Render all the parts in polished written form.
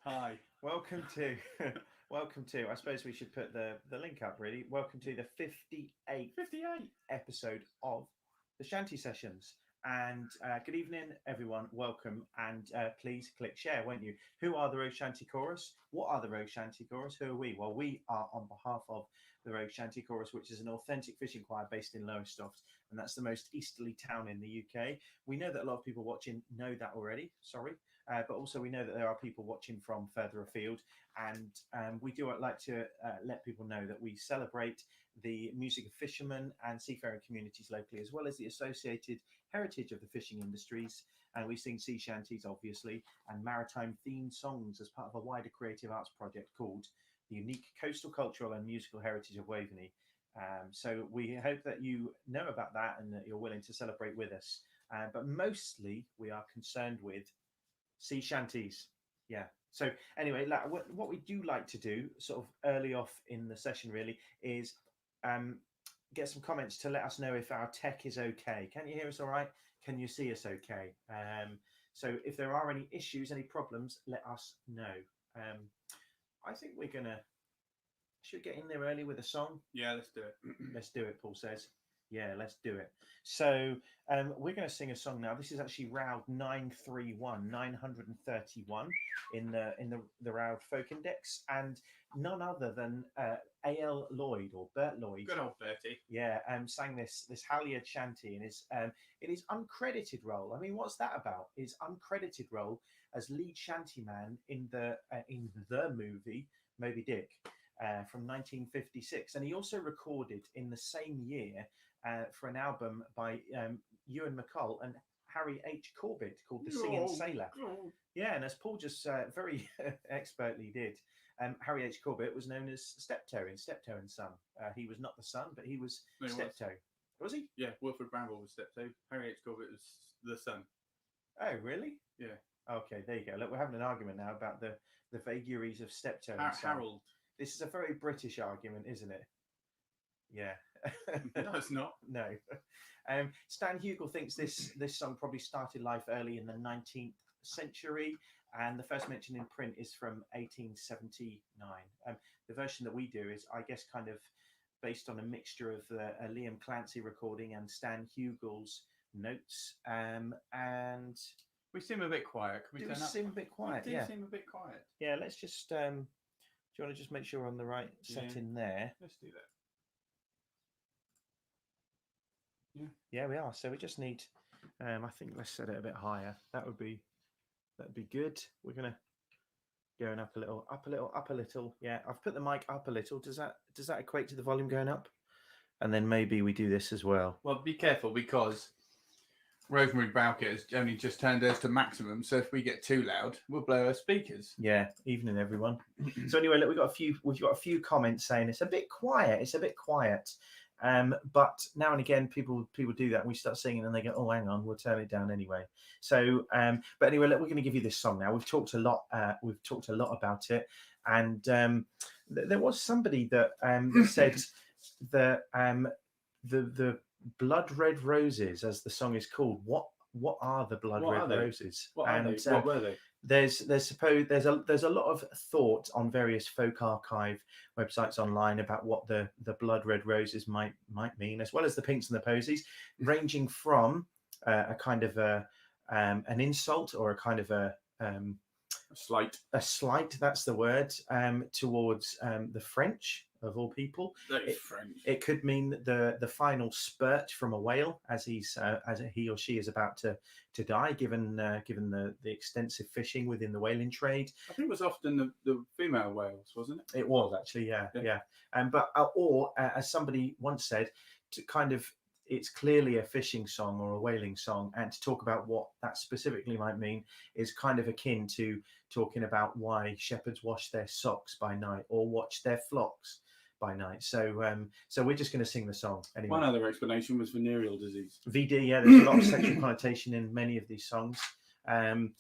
Hi. Welcome to, welcome to. I suppose we should put the link up. Really, welcome to the 58th 58. episode of the Shanty Sessions. And good evening, everyone. Welcome, and please click share, won't you? Who are the Rogue Shanty Chorus? What are the Rogue Shanty Chorus? Who are we? Well, we are on behalf of the Rogue Shanty Chorus, which is an authentic fishing choir based in Lowestoft, and that's the most easterly town in the UK. We know that a lot of people watching know that already. Sorry. But also, we know that there are people watching from further afield, and we do like to let people know that we celebrate the music of fishermen and seafaring communities locally, as well as the associated heritage of the fishing industries. And we sing sea shanties, obviously, and maritime themed songs as part of a wider creative arts project called the Unique Coastal Cultural and Musical Heritage of Waveney. So we hope that you know about that and that you're willing to celebrate with us. But mostly, we are concerned with sea shanties. Yeah. So anyway, what we do like to do, sort of early off in the session, really, is um, get some comments to let us know if our tech is okay. Can you hear us all right? Can you see us okay? So if there are any issues, any problems, let us know. I think we're gonna should we get in there early with a song. Yeah, let's do it. Let's do it, Paul says. Yeah, let's do it. So we're going to sing a song now. This is actually Roud 931 in the Roud Folk Index, and none other than A.L. Lloyd or Bert Lloyd. Good old Bertie. Yeah, sang this Halyard shanty in his uncredited role. I mean, what's that about? His uncredited role as lead shantyman in the movie Moby Dick. From 1956, and he also recorded in the same year for an album by Ewan MacColl and Harry H. Corbett called The Singing Sailor. Yeah, and as Paul just very expertly did, Harry H. Corbett was known as Steptoe in Steptoe and Son. He was not the son, but he was Steptoe. Was he? Yeah, Wilfred Bramble was Steptoe. Harry H. Corbett was the son. Oh, really? Yeah. Okay, there you go. Look, we're having an argument now about the vagaries of Steptoe and Son. Harold. This is a very British argument, isn't it? Yeah. No, it's not. No. Stan Hugel thinks this song probably started life early in the 19th century, and the first mention in print is from 1879. The version that we do is, I guess, kind of based on a mixture of a Liam Clancy recording and Stan Hugel's notes. And we seem a bit quiet. Can we seem a bit quiet? We do seem a bit quiet. Yeah, let's just. Do you want to just make sure we're on the right setting there? Let's do that. Yeah, we are. So we just need. I think let's set it a bit higher. That'd be good. We're gonna going up a little, up a little, up a little. Yeah, I've put the mic up a little. Does that equate to the volume going up? And then maybe we do this as well. Well, be careful because Rosemary Bowker has only just turned hers to maximum, so if we get too loud, we'll blow her speakers. Yeah, evening everyone. So anyway, look, we've got a few comments saying it's a bit quiet. But now and again, people do that. And we start singing, and they go, "Oh, hang on, we'll turn it down anyway." So, but anyway, look, we're going to give you this song now. We've talked a lot about it, and there was somebody that said that the Blood Red Roses, as the song is called. What are the Blood Red Roses? What were they? There's a lot of thought on various folk archive websites online about what the Blood Red Roses might mean, as well as the Pinks and the Posies, ranging from a kind of an insult or a kind of a slight. That's the word, towards the French. Of all people, it could mean the final spurt from a whale as he or she is about to die, given the extensive fishing within the whaling trade. I think it was often the female whales, wasn't it? It was actually, yeah. But as somebody once said, to kind of it's clearly a fishing song or a whaling song, and to talk about what that specifically might mean is kind of akin to talking about why shepherds wash their socks by night or watch their flocks by night. So we're just going to sing the song anyway. One other explanation was venereal disease. VD, yeah. There's a lot of sexual connotation in many of these songs. A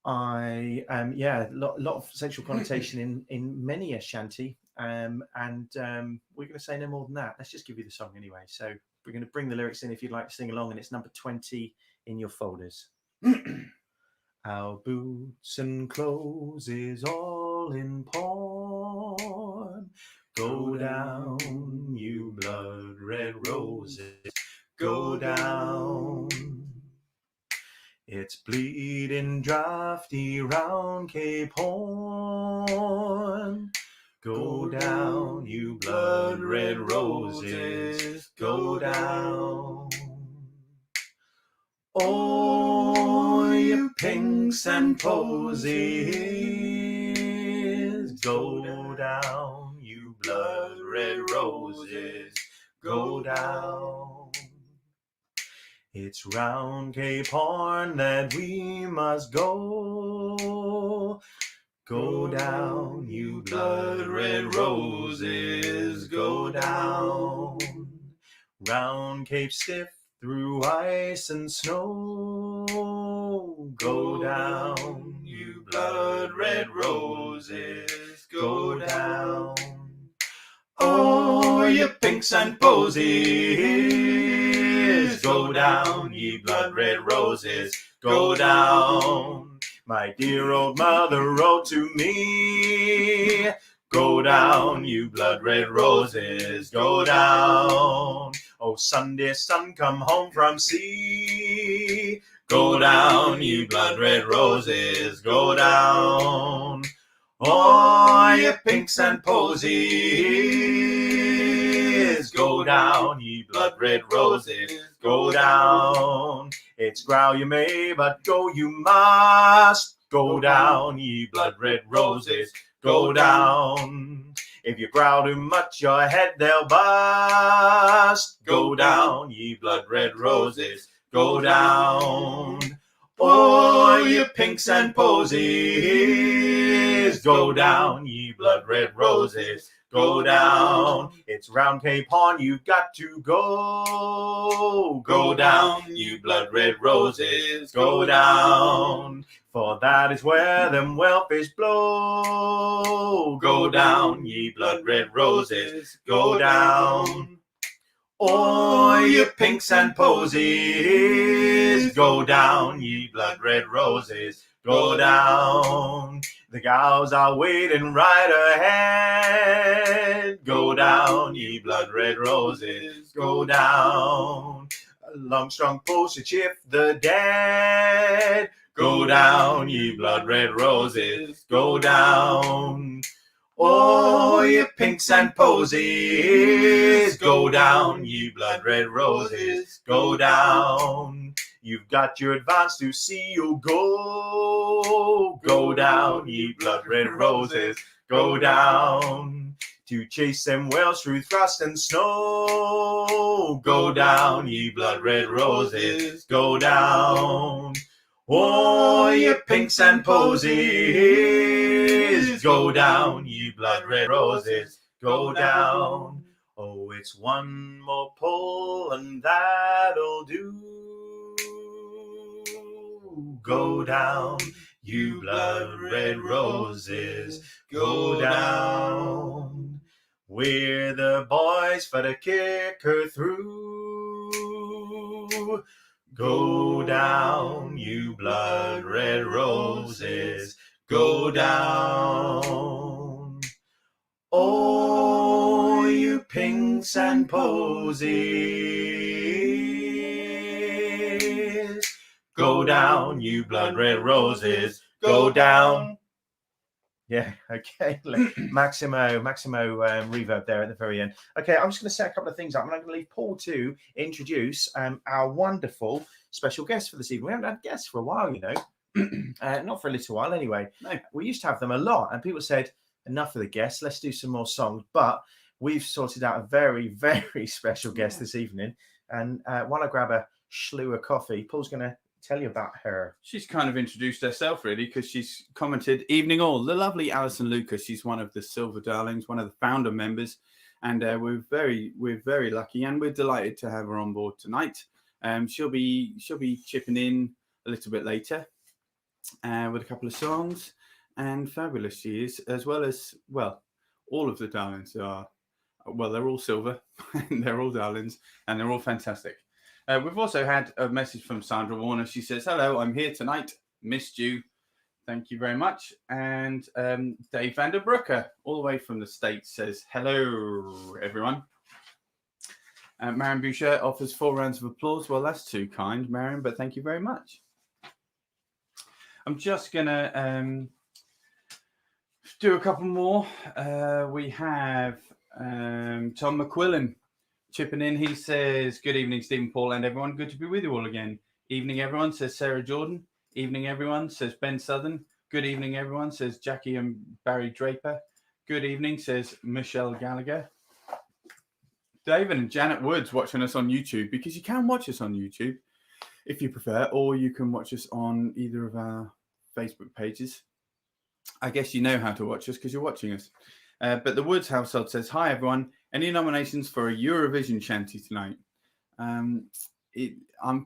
lot of sexual connotation in many a shanty. We're going to say no more than that. Let's just give you the song anyway. So we're going to bring the lyrics in if you'd like to sing along, and it's number 20 in your folders. Our boots and clothes is all in pawn. Go down, you blood red roses, go down. It's bleeding drafty round Cape Horn. Go down, you blood red roses, go down. Oh, you pinks and posies, go down, you blood red roses, go down. It's round Cape Horn that we must go. Go down, you blood red roses, go down. Round Cape Stiff through ice and snow. Go down, you blood red roses, go down. Oh, you pinks and posies, go down, ye blood red roses, go down. My dear old mother wrote to me, go down, you blood red roses, go down. Oh, Sunday sun, come home from sea, go down, ye blood red roses, go down. Oh, you pinks and posies, go down, ye blood red roses, go down. It's growl you may, but go you must. Go down, ye blood red roses, go down. If you growl too much, your head they'll bust. Go down, ye blood red roses, go down. Oh, you pinks and posies, go down, ye blood red roses, go down. It's round Cape Horn you've got to go. Go down, you blood red roses, go down. For that is where them whelpish blow. Go down, ye blood red roses, go down. Oh, you pinks and posies, go down, ye blood red roses, go down. The gals are waiting right ahead. Go down, ye blood red roses, go down. A long strong post to shift the dead. Go down, ye blood red roses, go down. Oh, you pinks and posies, go down, ye blood red roses, go down. You've got your advance to see you go. Go down, ye blood red roses, go down. To chase them whales through frost and snow. Go down, ye blood red roses, go down. Oh, you pinks and posies, go down, ye blood red roses, go down. Oh, it's one more pull and that'll do. Go down, you blood red roses, go down. We're the boys for to kick her through. Go down, you blood red roses, go down. Oh, you pinks and posies, go down, you blood red roses, go down. Yeah, okay. Maximo reverb there at the very end. Okay, I'm just going to set a couple of things up, and I'm going to leave Paul to introduce our wonderful special guest for this evening. We haven't had guests for a while, you know. Not for a little while, anyway. No, we used to have them a lot, and people said, enough of the guests, let's do some more songs. But we've sorted out a very, very special guest this evening. And while I grab a slew of coffee, Paul's going to tell you about her. She's kind of introduced herself, really, because she's commented, "Evening all." The lovely Alison Lucas. She's one of the Silver Darlings, one of the founder members, and we're very lucky, and we're delighted to have her on board tonight. She'll be chipping in a little bit later with a couple of songs, and fabulous she is, as well as, well, all of the Darlings are, well, they're all silver, and they're all Darlings, and they're all fantastic. We've also had a message from Sandra Warner. She says, "Hello, I'm here tonight. Missed you. Thank you very much. And Dave Vanderbrucker, all the way from the States, says, hello, everyone. Marion Boucher offers 4 rounds of applause. Well, that's too kind, Marion, but thank you very much. I'm just going to do a couple more. We have Tom McQuillan chipping in. He says, good evening, Stephen, Paul, and everyone. Good to be with you all again. Evening, everyone, says Sarah Jordan. Evening, everyone, says Ben Southern. Good evening, everyone, says Jackie and Barry Draper. Good evening, says Michelle Gallagher. David and Janet Woods watching us on YouTube, because you can watch us on YouTube if you prefer, or you can watch us on either of our Facebook pages. I guess you know how to watch us because you're watching us. But the Woods household says, hi, everyone. Any nominations for a Eurovision shanty tonight? I'm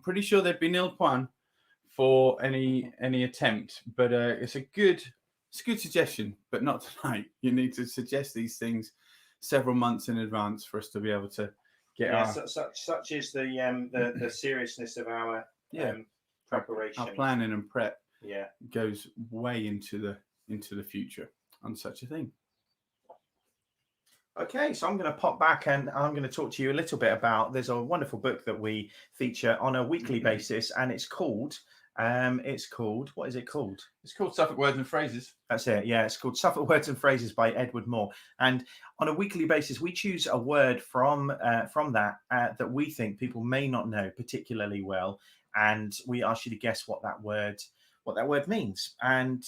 pretty sure there'd be nil point for any attempt, but it's a good suggestion, but not tonight. You need to suggest these things several months in advance for us to be able to get such is the seriousness of our preparation. Our planning and prep goes way into the future on such a thing. Okay, so I'm going to pop back and I'm going to talk to you a little bit about, there's a wonderful book that we feature on a weekly basis, and it's called, what is it called? It's called Suffolk Words and Phrases. That's it. Yeah, it's called Suffolk Words and Phrases by Edward Moore. And on a weekly basis, we choose a word from that that we think people may not know particularly well, and we ask you to guess what that word means. And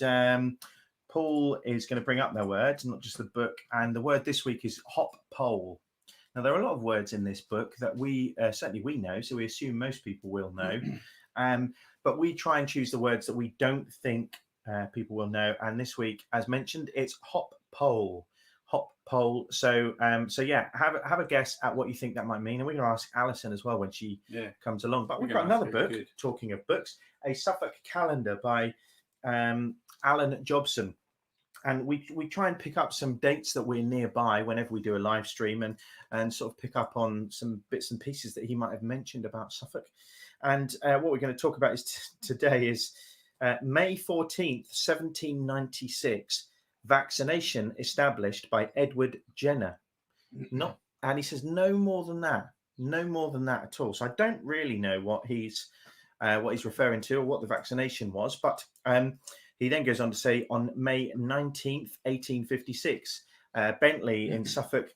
Paul is going to bring up their words, not just the book. And the word this week is hop pole. Now, there are a lot of words in this book that we certainly we know, so we assume most people will know. But we try and choose the words that we don't think people will know. And this week, as mentioned, it's hop pole. Hop pole. So yeah, have a guess at what you think that might mean. And we're going to ask Alison as well when she comes along. But we've got another book, talking of books, a Suffolk calendar by Alan Jobson. And we try and pick up some dates that we're nearby whenever we do a live stream, and sort of pick up on some bits and pieces that he might have mentioned about Suffolk. And what we're going to talk about today is May 14th, 1796, vaccination established by Edward Jenner. And he says no more than that at all. So I don't really know what he's referring to or what the vaccination was, but he then goes on to say on May 19th, 1856, Bentley in Suffolk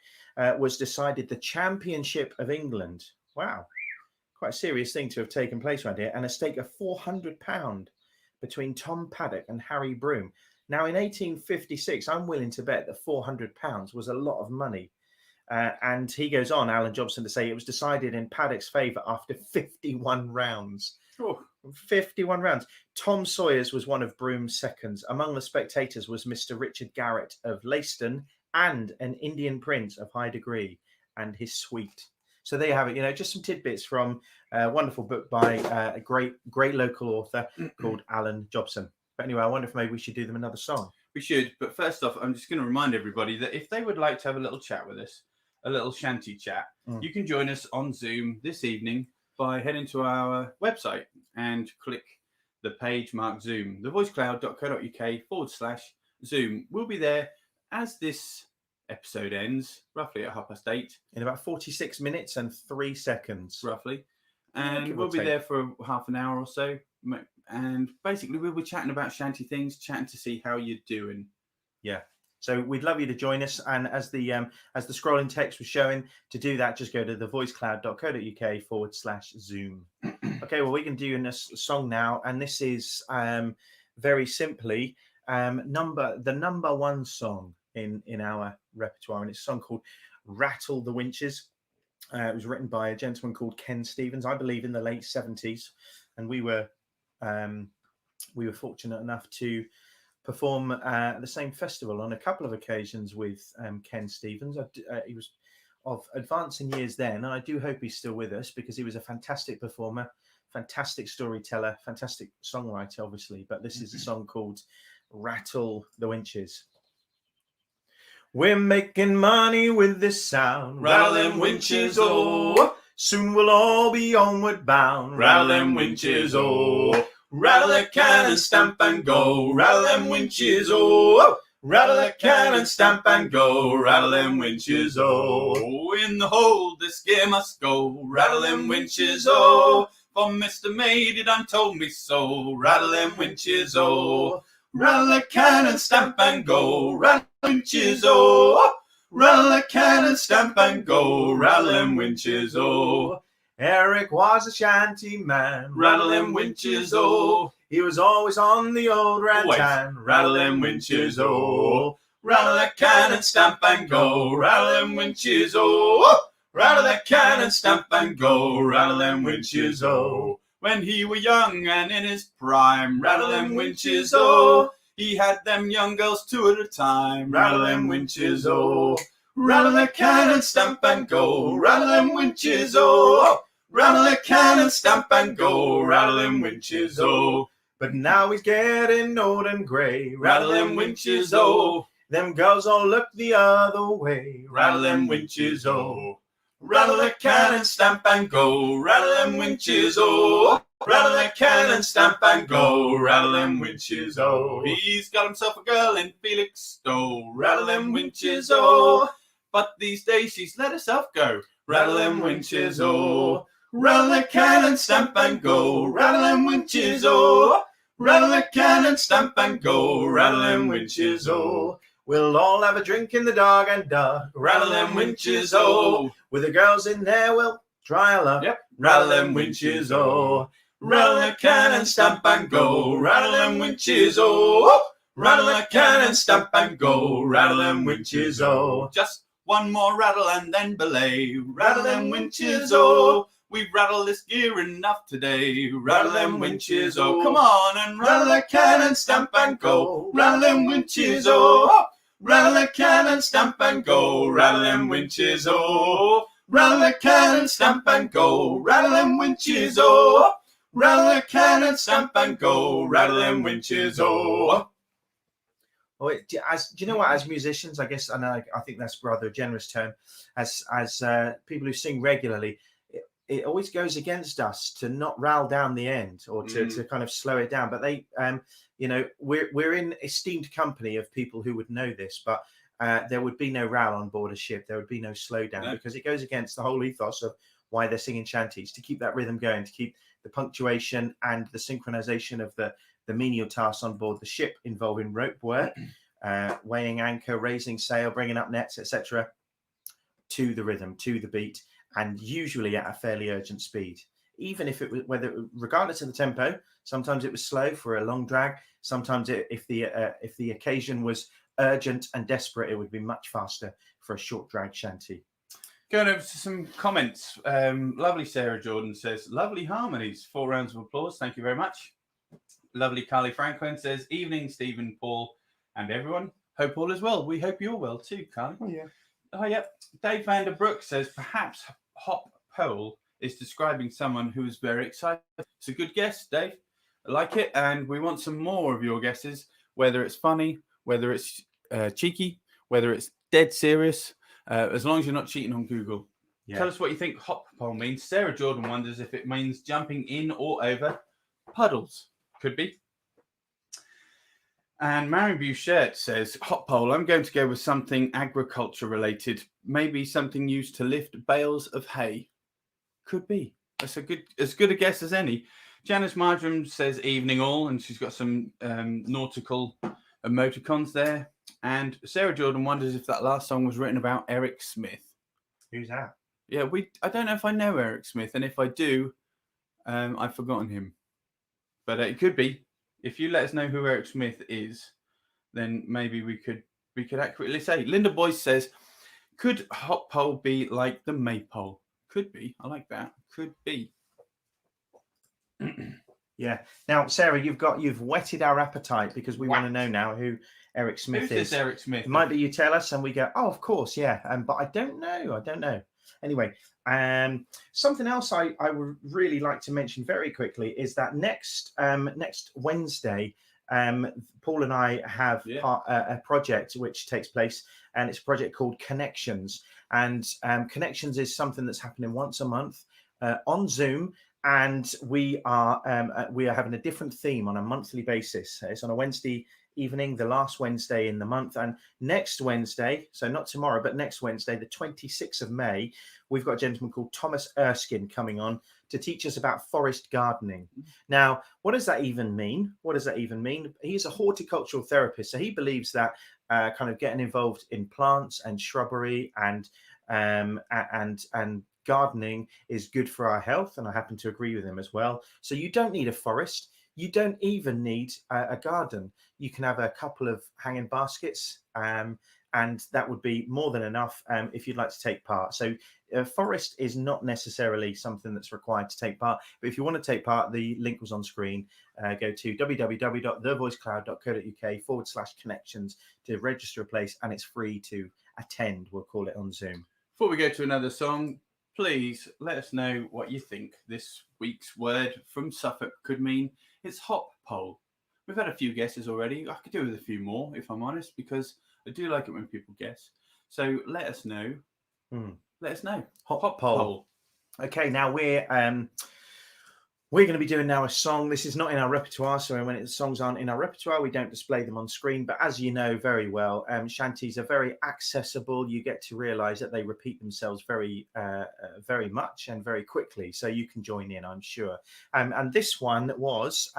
was decided the Championship of England. Wow. Quite a serious thing to have taken place around here. And a stake of £400 between Tom Paddock and Harry Broome. Now, in 1856, I'm willing to bet that £400 was a lot of money. And he goes on, Alan Jobson, to say it was decided in Paddock's favour after 51 rounds. Oh, 51 rounds. Tom Sawyers was one of Broome's seconds. Among the spectators was Mr. Richard Garrett of Leiston and an Indian prince of high degree and his suite. So there you have it. Just some tidbits from a wonderful book by a great local author called Alan Jobson. But anyway, I wonder if maybe we should do them another song. We should. But first off, I'm just going to remind everybody that if they would like to have a little chat with us, a little shanty chat, you can join us on Zoom this evening by heading to our website and click the page marked Zoom, thevoicecloud.co.uk/Zoom. We'll be there as this episode ends, roughly at 8:30. In about 46 minutes and 3 seconds. Roughly. And we'll be there for half an hour or so. And basically, we'll be chatting about shanty things, chatting to see how you're doing. Yeah. So we'd love you to join us. And as the scrolling text was showing, to do that, just go to thevoicecloud.co.uk/Zoom. Okay, well, we can do a song now. And this is very simply the number one song in our repertoire. And it's a song called Rattle the Winches. It was written by a gentleman called Ken Stevens, I believe in the late 70s. And we were fortunate enough to perform at the same festival on a couple of occasions with Ken Stevens. He was of advancing years then, and I do hope he's still with us, because he was a fantastic performer, fantastic storyteller, fantastic songwriter, obviously. But this is a song called Rattle the Winches. We're making money with this sound. Rattle them winches, oh. Soon we'll all be onward bound. Rattle them winches, oh. Rattle the can and stamp and go. Rattle them winches, oh. Rattle the can and stamp and go. Rattle them winches, oh. In the hold this gear must go. Rattle them winches, oh. For Mr. Maid done told me so. Rattle them winches, oh. Rattle the can and stamp and go. Rattle them winches, oh. Rattle the can and stamp and go. Rattle them winches, oh. Eric was a shanty man. Rattle them winches, oh. He was always on the old rantan. Rattle them winches, oh. Rattle the can and stamp and go. Rattle them winches, oh. Rattle the can and stamp and go. Rattle them winches, oh. When he were young and in his prime. Rattle them winches, oh. He had them young girls two at a time. Rattle them winches, oh. Rattle the can and stamp and go. Rattle them winches, oh. Rattle the can and stamp and go. Rattle them winches, oh. But now he's getting old and grey. Rattle them winches, oh. Them girls all look the other way. Rattle them winches, oh. Rattle the can and stamp and go. Rattle them winches, oh. Rattle the can and stamp and go. Rattle them winches, oh. He's got himself a girl in Felixstowe. Rattle them winches, oh. But these days she's let herself go. Rattle them winches, oh. Rattle the can and stamp and go. Rattle them winches, oh. Rattle the can and stamp and go. Rattle them winches, oh. We'll all have a drink in the dog and duck. Rattle them winches, oh. With the girls in there, we'll try a luck. Yep. Rattle them winches, oh. Rattle the can and stamp and go. Rattle them winches, oh. Rattle the can and stamp and go. Rattle them winches, oh. Just one more rattle and then belay. Rattle them winches, oh. We've rattled this gear enough today. Rattle them winches, oh. Come on and rattle the can and stamp and go. Rattle them winches, oh. Rattle the can and stamp and go. Rattle them winches, oh. Rattle the can and stamp and go. Rattle them winches, oh. Rattle the can and stamp and go. Rattle them winches, oh. Oh, do you know what? As musicians, I guess, and I think that's rather a generous term. As people who sing regularly, it always goes against us to not rattle down the end or to kind of slow it down. But they, we're in esteemed company of people who would know this, but there would be no rattle on board a ship. There would be no slowdown because it goes against the whole ethos of why they're singing shanties, to keep that rhythm going, to keep the punctuation and the synchronization of the menial tasks on board the ship involving rope work, weighing anchor, raising sail, bringing up nets, etc., to the rhythm, to the beat, and usually at a fairly urgent speed. Even if it was, regardless of the tempo, sometimes it was slow for a long drag. Sometimes if the occasion was urgent and desperate, it would be much faster for a short drag shanty. Going over to some comments. Lovely Sarah Jordan says, lovely harmonies. 4 rounds of applause. Thank you very much. Lovely Carly Franklin says, evening, Stephen, Paul, and everyone. Hope all is well. We hope you're well too, Carly. Oh, yeah. Oh, yeah. Dave Vanderbrook says, perhaps Hop Pole is describing someone who is very excited. It's a good guess, Dave. I like it. And we want some more of your guesses, whether it's funny, whether it's cheeky, whether it's dead serious, as long as you're not cheating on Google. Yeah. Tell us what you think hop pole means. Sarah Jordan wonders if it means jumping in or over puddles. Could be. And Marion Bouchette says, hop pole, I'm going to go with something agriculture related. Maybe something used to lift bales of hay. Could be. That's as good a guess as any. Janice Marjoram says, evening all, and she's got some nautical emoticons there. And Sarah Jordan wonders if that last song was written about Eric Smith. Who's that? Yeah, I don't know if I know Eric Smith, and if I do, I've forgotten him. But it could be. If you let us know who Eric Smith is, then maybe we could accurately say. Linda Boyce says, could hop pole be like the maypole? Could be. I like that. Could be. Yeah. Now, Sarah, you've whetted our appetite because we want to know now who Eric Smith is. Who's this Eric Smith? It might be you tell us and we go, oh, of course, yeah. But I don't know. Anyway, something else I would really like to mention very quickly is that next Wednesday, Paul and I have a project which takes place, and it's a project called Connections. And Connections is something that's happening once a month on Zoom. and we are having a different theme on a monthly basis. It's on a Wednesday evening, the last Wednesday in the month, and next Wednesday, so not tomorrow, but next Wednesday, the 26th of May, we've got a gentleman called Thomas Erskine coming on to teach us about forest gardening. Now, what does that even mean? What does that even mean? He's a horticultural therapist, so he believes that kind of getting involved in plants and shrubbery and gardening is good for our health, and I happen to agree with him as well. So you don't need a forest. You don't even need a garden. You can have a couple of hanging baskets, and that would be more than enough if you'd like to take part. So a forest is not necessarily something that's required to take part, but if you want to take part, the link was on screen. Go to www.thevoicecloud.co.uk/connections to register a place, and it's free to attend. We'll call it on Zoom. Before we go to another song, please let us know what you think this week's word from Suffolk could mean. It's hop pole. We've had a few guesses already. I could do with a few more, if I'm honest, because I do like it when people guess. So let us know. Let us know. Hop pole. Okay, now we're going to be doing now a song. This is not in our repertoire, so when the songs aren't in our repertoire, we don't display them on screen. But as you know very well, shanties are very accessible. You get to realise that they repeat themselves very much and very quickly. So you can join in, I'm sure. And this one was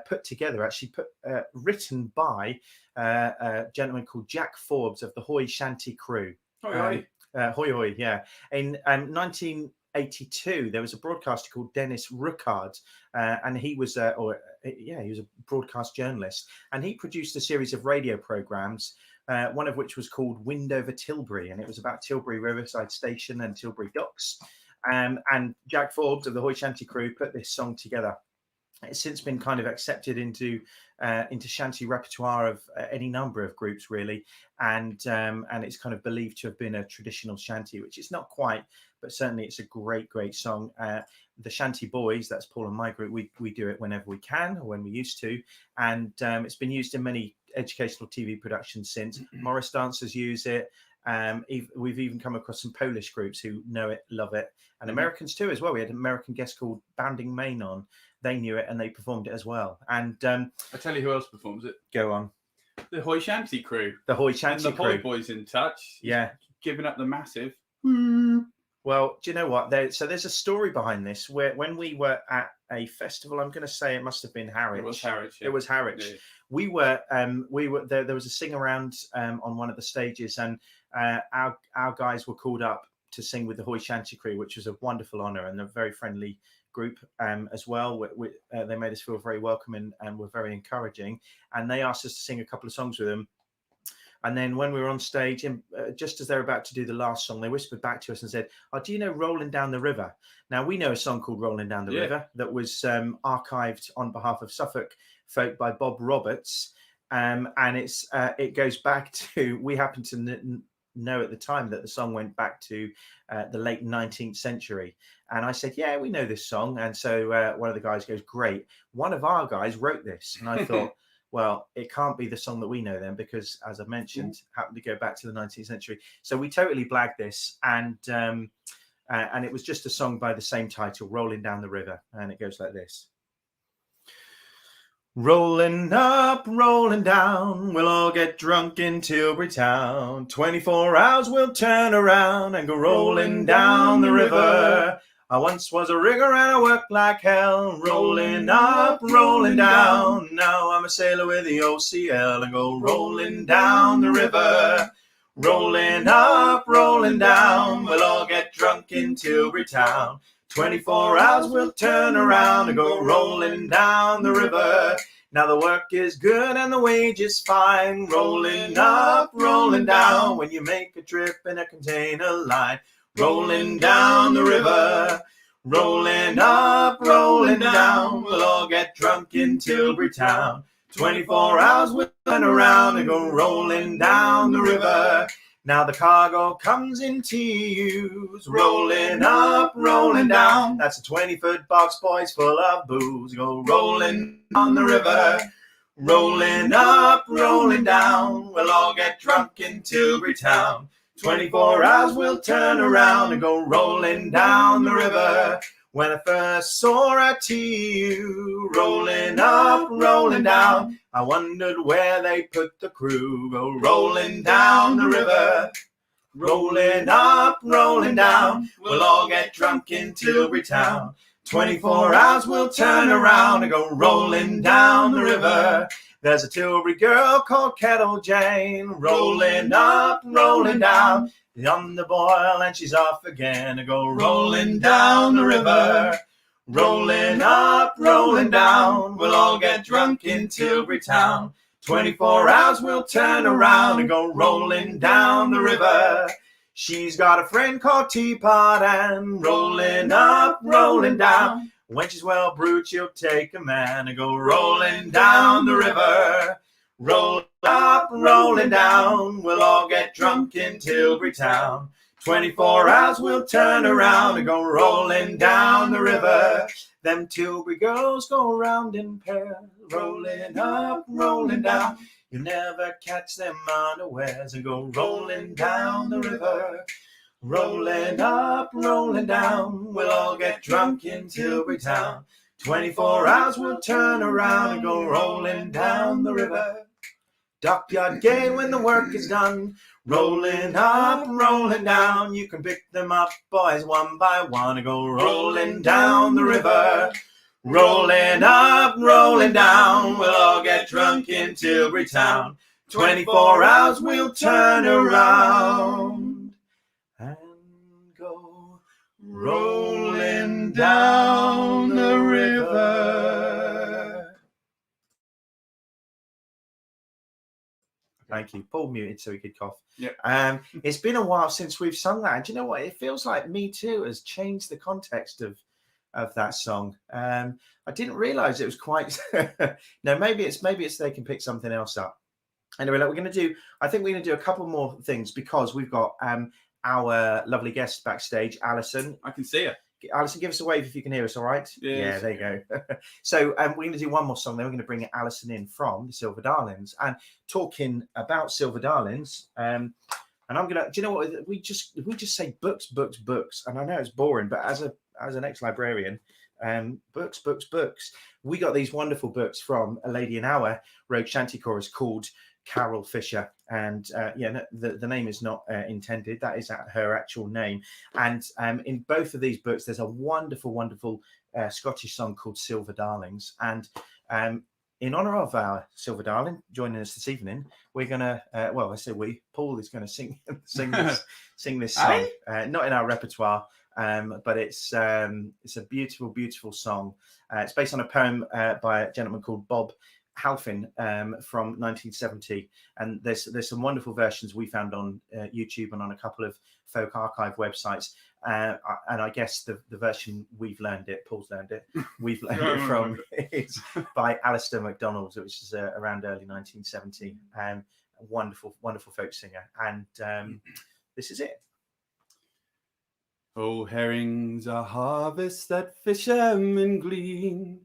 put together, actually written by a gentleman called Jack Forbes of the Hoy Shanty crew. Hoy hoy, yeah. In 1982, there was a broadcaster called Dennis Ruckard, and he was he was a broadcast journalist, and he produced a series of radio programs, one of which was called Wind Over Tilbury, and it was about Tilbury Riverside Station and Tilbury Docks. And Jack Forbes of the Hoy Shanty crew put this song together. It's since been kind of accepted into shanty repertoire of any number of groups, really, and it's kind of believed to have been a traditional shanty, which it's not quite, but certainly it's a great song. The Shanty Boys, that's Paul and my group, we do it whenever we can, or when we used to, and it's been used in many educational TV productions since. Morris dancers use it. We've even come across some Polish groups who know it, love it, and Americans too as well. We had an American guest called Bounding Main on. They knew it and they performed it as well. And I tell you who else performs it. Go on. The Hoy Shanty crew. The Hoy Shanty and the crew. Hoy Boys in touch. Yeah. Giving up the massive. Well, do you know what? There's a story behind this. Where when we were at a festival, I'm going to say it must have been Harwich. It was Harwich. Yeah. It was Harwich. Yeah. We were there. There was a sing around on one of the stages, and our guys were called up to sing with the Hoy Shanty crew, which was a wonderful honour and a very friendly group as well. They made us feel very welcome and were very encouraging, and they asked us to sing a couple of songs with them. And then when we were on stage, just as they were about to do the last song, they whispered back to us and said, "Oh, do you know Rolling Down the River?" Now, we know a song called Rolling Down the River that was archived on behalf of Suffolk folk by Bob Roberts, and it goes back to, we happen to know at the time that the song went back to the late 19th century. And I said, yeah, we know this song. And so one of the guys goes, great. One of our guys wrote this. And I thought, well, it can't be the song that we know then, because as I mentioned, happened to go back to the 19th century. So we totally blagged this. And it was just a song by the same title, Rolling Down the River. And it goes like this. Rolling up, rolling down, we'll all get drunk in Tilbury town. 24 hours we'll turn around and go rolling down the river. I once was a rigger and I worked like hell. Rolling up, rolling down. Now I'm a sailor with the OCL and go rolling down the river. Rolling up, rolling down, we'll all get drunk in Tilbury town. 24 hours we'll turn around and go rolling down the river. Now the work is good and the wage is fine. Rolling up, rolling down, when you make a trip in a container line. Rolling down the river. Rolling up, rolling down, we'll all get drunk in Tilbury town. 24 hours we'll turn around and go rolling down the river. Now the cargo comes in TUs, rolling up, rolling down. That's a 20-foot box, boys, full of booze. Go rolling on the river, rolling up, rolling down. We'll all get drunk in Tilbury town. 24 hours we'll turn around and go rolling down the river. When I first saw her TU rolling up, rolling down, I wondered where they put the crew. Go rolling down the river, rolling up, rolling down. We'll all get drunk in Tilbury town. 24 hours we'll turn around and go rolling down the river. There's a Tilbury girl called Kettle Jane, rolling up, rolling down. On the boil and she's off again. I go rolling down the river, rolling up, rolling down. We'll all get drunk in Tilbury town. 24 hours we'll turn around and go rolling down the river. She's got a friend called Teapot and rolling up, rolling down. When she's well brewed, she'll take a man and go rolling down the river. Roll up, rolling down. We'll all get drunk in Tilbury town. 24 hours we'll turn around and go rolling down the river. Them Tilbury girls go round in pairs, rolling up, rolling down. You'll never catch them unawares and go rolling down the river. Rolling up, rolling down. We'll all get drunk in Tilbury town. 24 hours we'll turn around and go rolling down the river. Dockyard gay when the work is done. Rolling up, rolling down. You can pick them up, boys, one by one, and go rolling down the river. Rolling up, rolling down. We'll all get drunk in Tilbury town. 24 hours we'll turn around and go rolling down the river. Thank you. Paul muted so he could cough. Yeah. It's been a while since we've sung that. And do you know what? It feels like Me Too has changed the context of that song. I didn't realize it was quite. No, maybe it's they can pick something else up. Anyway, look, I think we're going to do a couple more things because we've got our lovely guest backstage, Alison. I can see her. Alison, give us a wave if you can hear us, all right? Yeah, there you go. So we're going to do one more song, then we're going to bring Alison in from the Silver Darlings. And talking about Silver Darlings, and I'm going to, do you know what, we just say books, books, books. And I know it's boring, but as an ex-librarian, books. We got these wonderful books from a lady in our Rogue Shanty chorus called Carol Fisher, and the name is not intended. That is her actual name. And in both of these books, there's a wonderful Scottish song called Silver Darlings. And in honor of our Silver Darling joining us this evening, we're gonna I say Paul is gonna sing this song. Not in our repertoire, but it's a beautiful song. It's based on a poem by a gentleman called Bob Halfin from 1970, and there's some wonderful versions we found on YouTube and on a couple of folk archive websites, and I guess the version Paul's learned it, we've learned it from is by Alistair MacDonald, which is around early 1970, a wonderful folk singer, and this is it. Oh, herrings are harvest that fishermen glean,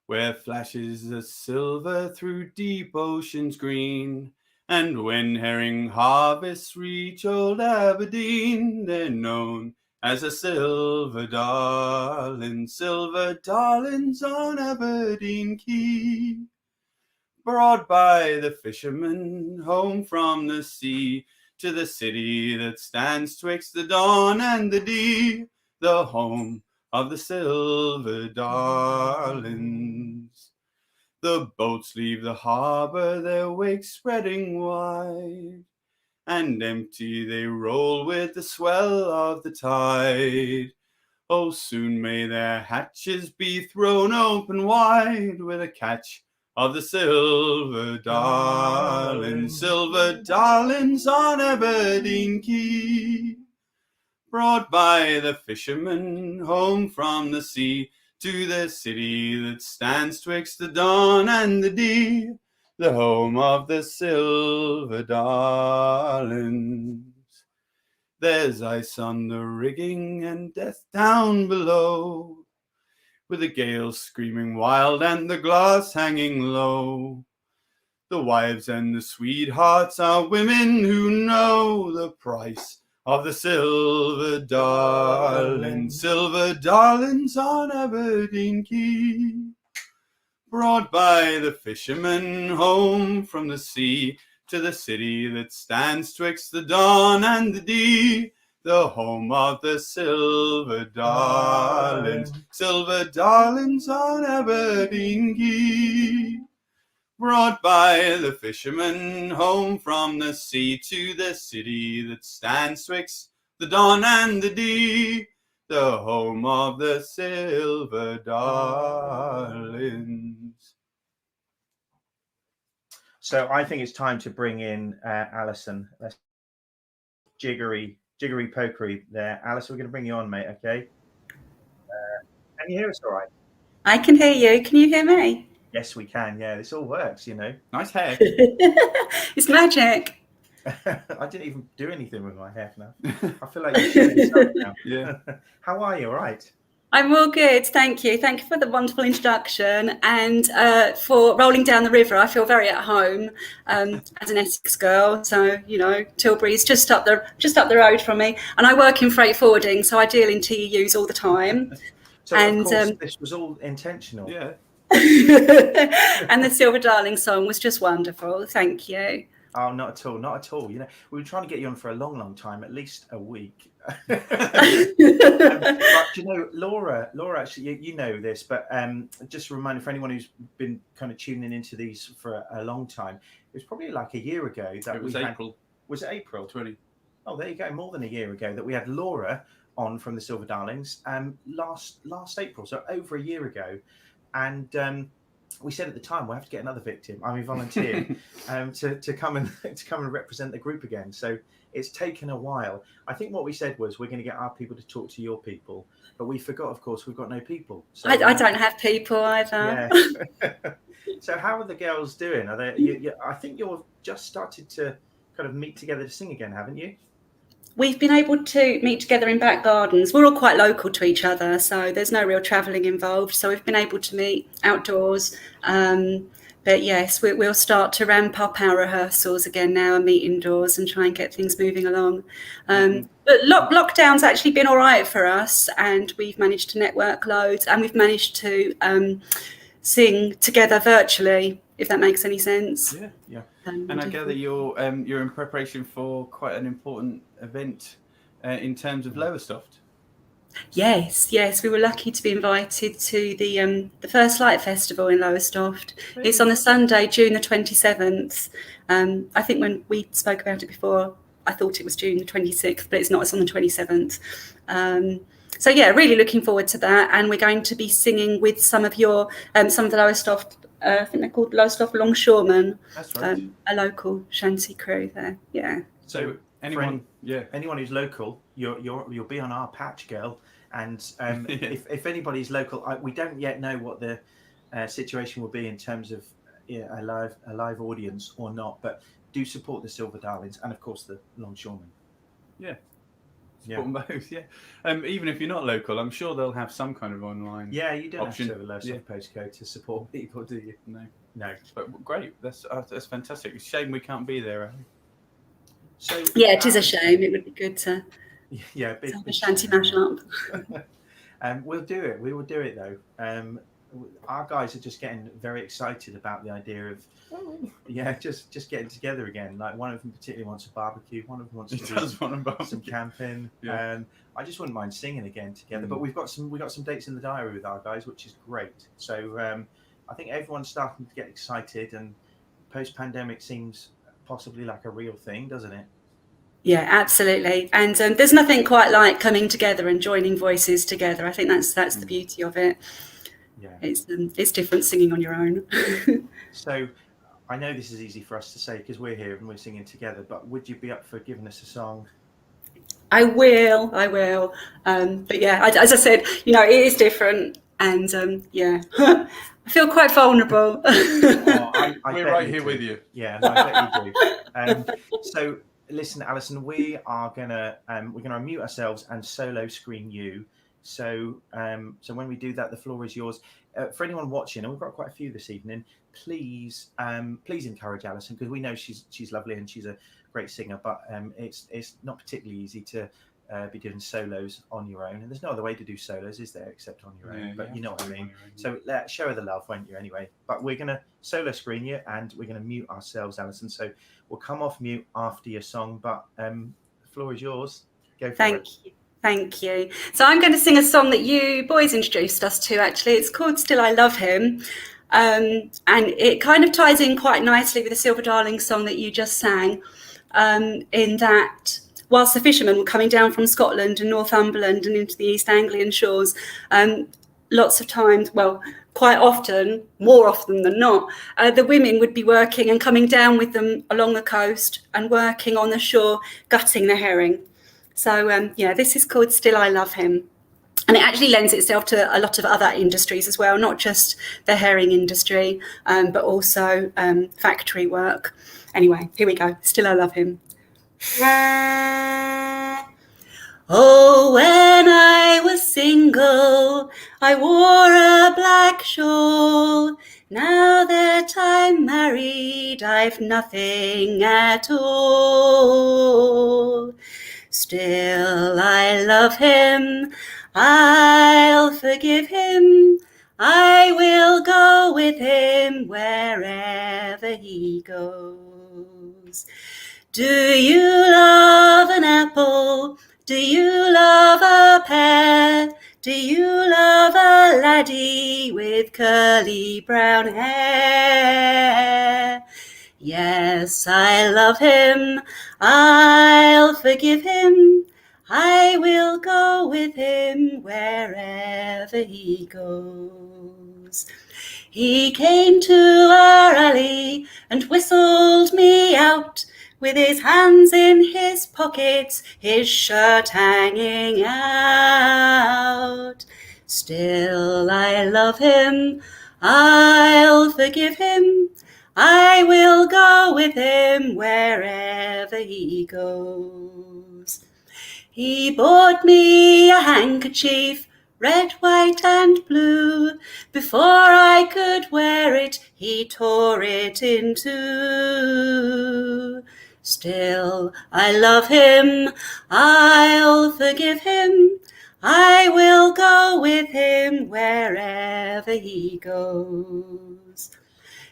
where flashes the silver through deep oceans green. And when herring harvests reach old Aberdeen, they're known as a silver darlings on Aberdeen Quay. Brought by the fishermen home from the sea, to the city that stands twixt the dawn and the dee, the home of the silver darlings. The boats leave the harbour, their wakes spreading wide, and empty they roll with the swell of the tide. Oh, soon may their hatches be thrown open wide, with a catch of the silver darlings on Aberdeen Quay. Brought by the fishermen home from the sea, to the city that stands twixt the dawn and the dee, the home of the silver darlings. There's ice on the rigging and death down below, with the gale screaming wild and the glass hanging low. The wives and the sweethearts are women who know the price of the silver darlings, silver darlings on Aberdeen Quay, brought by the fishermen home from the sea to the city that stands twixt the dawn and the dee, the home of the silver darlings, silver darlings on Aberdeen Quay. Brought by the fishermen home from the sea to the city that stands twixt the dawn and the dee, the home of the silver darlings. So I think it's time to bring in Alison. Let's jiggery pokery there. Alison, we're going to bring you on, mate, okay? Can you hear us all right? I can hear you. Can you hear me? Yes, we can. Yeah, this all works, you know. Nice hair. It's magic. I didn't even do anything with my hair now. I feel like you're showing yourself now. Yeah. How are you? All right. I'm all good. Thank you. Thank you for the wonderful introduction and for rolling down the river. I feel very at home as an Essex girl. So, you know, Tilbury is just up the road from me. And I work in freight forwarding, so I deal in TEUs all the time. So, and, of course, this was all intentional. Yeah. And the Silver Darling song was just wonderful. Thank you. Oh, not at all. Not at all. You know, we were trying to get you on for a long, long time, at least a week. But, you know, Laura, actually, you know this, but just a reminder for anyone who's been kind of tuning into these for a long time, it was probably like a year ago that It was April. Was it April? 20. Oh, there you go. More than a year ago that we had Laura on from the Silver Darlings last April, so over a year ago. And we said at the time we'll have to get another victim. I mean, volunteer to come and represent the group again. So it's taken a while. I think what we said was we're going to get our people to talk to your people, but we forgot, of course, we've got no people. So I don't have people either. Yeah. So how are the girls doing? Are they? I think you've just started to kind of meet together to sing again, haven't you? We've been able to meet together in back gardens. We're all quite local to each other, so there's no real travelling involved. So we've been able to meet outdoors. But yes, we'll start to ramp up our rehearsals again now and meet indoors and try and get things moving along. But lockdown's actually been all right for us, and we've managed to network loads, and we've managed to sing together virtually, if that makes any sense. Yeah, yeah. And I gather you're in preparation for quite an important event in terms of Lowestoft. Yes. We were lucky to be invited to the First Light Festival in Lowestoft. Really? It's on the Sunday, June the 27th. I think when we spoke about it before, I thought it was June the 26th, but it's not. It's on the 27th. So yeah, really looking forward to that. And we're going to be singing with some of the Lowestoft. I think they're called Lowestoft Longshoremen. That's right. A local shanty crew there. Yeah. So anyone who's local, you'll be on our patch, girl. And if anybody's local, we don't yet know what the situation will be in terms of a live audience or not. But do support the Silver Darlings and of course the Longshoremen. Yeah. Support them both, yeah. Even if you're not local, I'm sure they'll have some kind of online. Yeah, you don't option. Have to have a Lowestoft postcode to support people, do you? No. But great, that's fantastic. It's a shame we can't be there. So yeah, it is a shame. It would be good to have a shanty mash up. We'll do it. We will do it though. Our guys are just getting very excited about the idea of just getting together again. Like one of them particularly wants a barbecue. One of them wants to do some camping. Yeah. I just wouldn't mind singing again together. But we've got some dates in the diary with our guys, which is great. So I think everyone's starting to get excited, and post-pandemic seems possibly like a real thing, doesn't it? Yeah, absolutely. And there's nothing quite like coming together and joining voices together. I think that's the beauty of it. Yeah, it's different singing on your own. So I know this is easy for us to say because we're here and we're singing together, but would you be up for giving us a song? I will. But yeah, as I said, it is different, and I feel quite vulnerable. We're right here with you. Yeah, I bet you do. So listen, Alison, we're gonna unmute ourselves and solo screen you. So so when we do that, the floor is yours. For anyone watching, and we've got quite a few this evening, please encourage Alison, because we know she's lovely and she's a great singer, but it's not particularly easy to be doing solos on your own, and there's no other way to do solos, is there, except on your own? But you know what I mean. So show her the love, won't you? Anyway, but we're gonna solo screen you, and we're gonna mute ourselves, Alison. So we'll come off mute after your song, but the floor is yours. Go for it. Thank you. So I'm going to sing a song that you boys introduced us to, actually. It's called Still I Love Him. And it kind of ties in quite nicely with the Silver Darling song that you just sang, in that whilst the fishermen were coming down from Scotland and Northumberland and into the East Anglian shores, lots of times, well, quite often, more often than not, the women would be working and coming down with them along the coast and working on the shore, gutting the herring. So, this is called Still I Love Him. And it actually lends itself to a lot of other industries as well, not just the herring industry, but also factory work. Anyway, here we go. Still I Love Him. Oh, when I was single, I wore a black shawl. Now that I'm married, I've nothing at all. Still I love him, I'll forgive him, I will go with him wherever he goes. Do you love an apple? Do you love a pear? Do you love a laddie with curly brown hair? Yes, I love him, I'll forgive him, I will go with him wherever he goes. He came to our alley and whistled me out, with his hands in his pockets, his shirt hanging out. Still I love him, I'll forgive him, I will go with him wherever he goes. He bought me a handkerchief, red, white and blue. Before I could wear it, he tore it in two. Still I love him, I'll forgive him, I will go with him wherever he goes.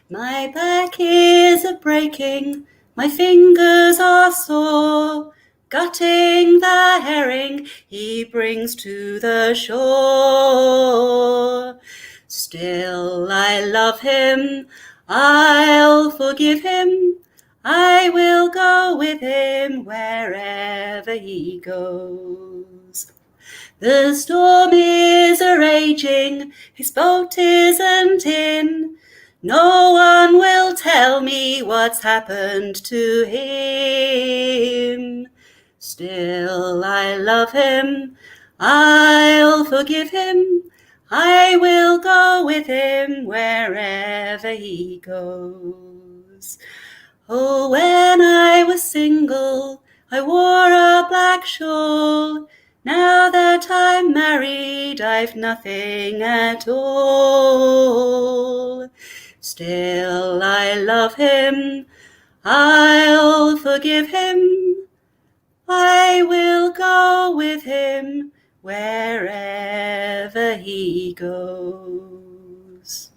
My back is a-breaking, my fingers are sore, gutting the herring he brings to the shore. Still I love him, I'll forgive him, I will go with him wherever he goes. The storm is a-raging, his boat isn't in, no one will tell me what's happened to him. Still I love him, I'll forgive him, I will go with him wherever he goes. Oh, when I was single, I wore a black shawl. Now that I'm married, I've nothing at all. Still I love him, I'll forgive him, I will go with him wherever he goes.